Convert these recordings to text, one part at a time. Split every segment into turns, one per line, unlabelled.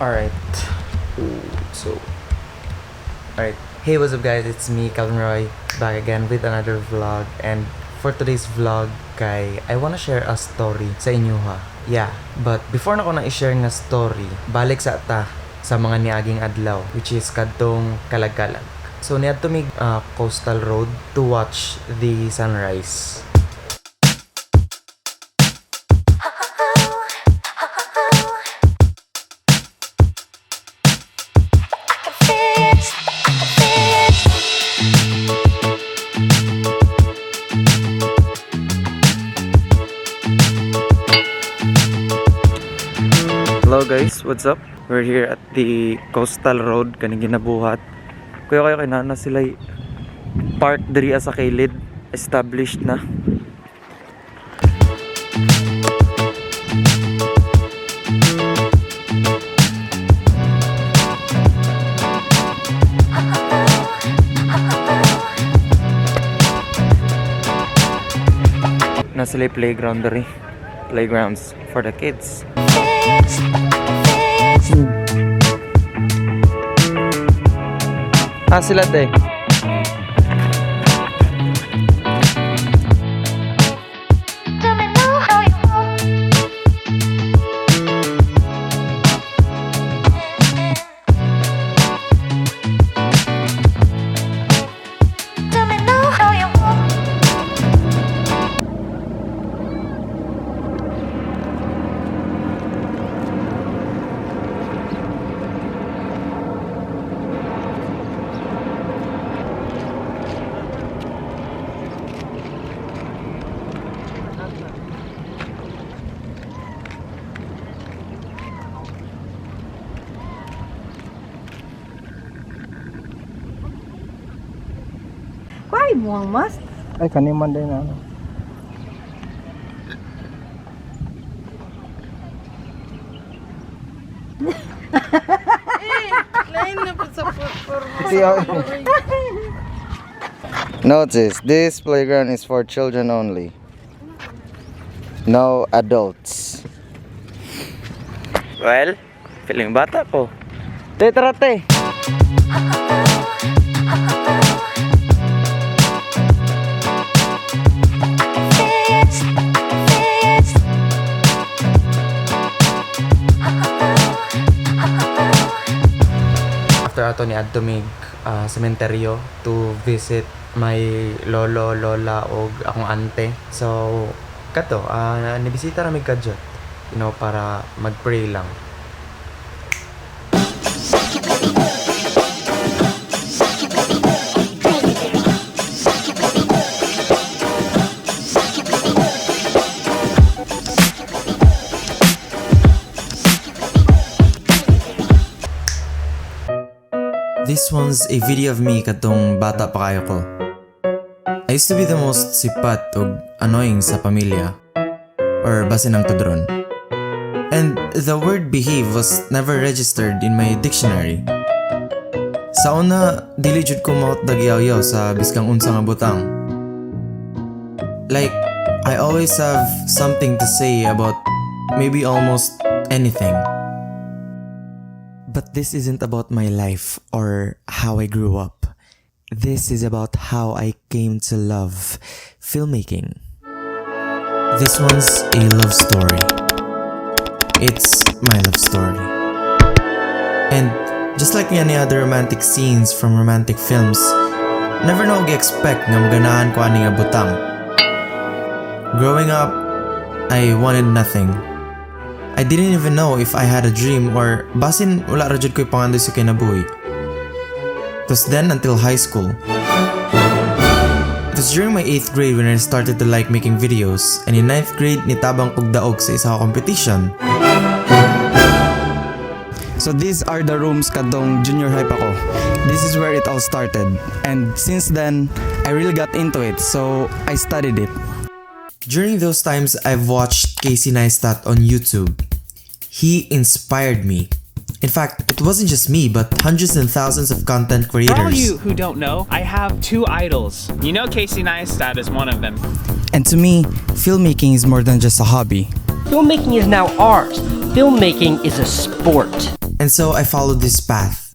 Alright. Alright. Hey, what's up guys? It's me, Kelvin Roi, back again with another vlog. And for today's vlog, I wanna share a story sa inyo ha. Yeah, but before na ko na i-share nga story, balik sa sa mga niaging adlaw, which is kadtong Kalag-Kalag. So niadto mig coastal road to watch the sunrise. Hello guys, what's up? We're here at the coastal road kaning ginabuhat. Kuya kayo kinana sila park diri sa kilid, established na. Na sila playground diri. Playgrounds for the kids. Sila te.
Why buang mas?
Ay, kaniman din ano.
Notice, this playground is for children only. No adults.
Well, feeling bata ko. Tara te. After ato ni adto mig sementeryo to visit my lolo, lola og akong ante. So kato nibisita ra mig kadjot, para mag-pray lang. This one's a video of me katong bata pa kayo ko. I used to be the most sipat ug annoying sa pamilya, or basin ang tudron. And the word behave was never registered in my dictionary. Sa una, dili jud ko maot dagyaw sa biskang unsa nga butang. Like, I always have something to say about maybe almost anything. But this isn't about my life or how I grew up. This is about how I came to love filmmaking. This one's a love story. It's my love story. And just like any other romantic scenes from romantic films, never know gi-expect nga maganahan ko ani nga butang. Growing up, I wanted nothing. I didn't even know if I had a dream or basin wala ra jud ko'y pangandoy sa kinabuhi. It was then until high school. It was during my 8th grade when I started to like making videos, and in 9th grade nitabang kog daog sa isa ka competition.
So these are the rooms kadong junior high pa ko. This is where it all started. And since then, I really got into it, so I studied it.
During those times, I've watched Casey Neistat on YouTube. He inspired me. In fact, it wasn't just me, but hundreds and thousands of content creators.
For all you who don't know, I have two idols. You know Casey Neistat is one of them.
And to me, filmmaking is more than just a hobby.
Filmmaking is now ours. Filmmaking is a sport.
And so I followed this path.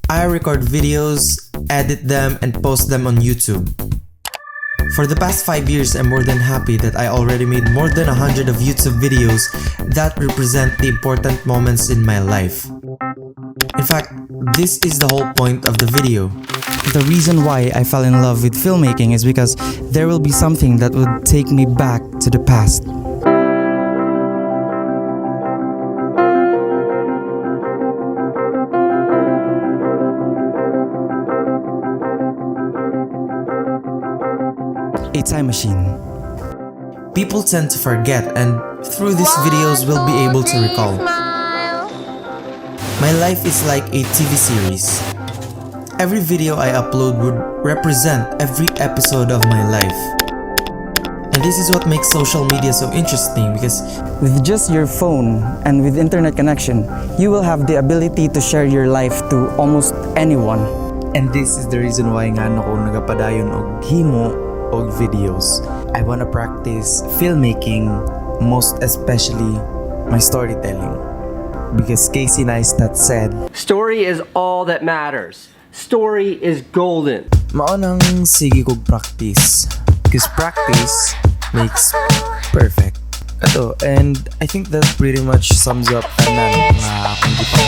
I record videos, edit them, and post them on YouTube. For the past 5 years, I'm more than happy that I already made more than 100 of YouTube videos that represent the important moments in my life. In fact, this is the whole point of the video.
The reason why I fell in love with filmmaking is because there will be something that would take me back to the past. A time machine.
People tend to forget, and through these videos we'll be able to recall. My life is like a TV series. Every video I upload would represent every episode of my life. And this is what makes social media so interesting, because
With just your phone and with internet connection, you will have the ability to share your life to almost anyone.
and this is the reason why nga ako nagapadayon og himo og videos. I wanna practice filmmaking, most especially my storytelling. Because Casey Neistat said,
Story is all that matters. Story is golden.
maunang sige kog practice. Because practice makes perfect. Ito, and I think that pretty much sums up tanan nga kung di pa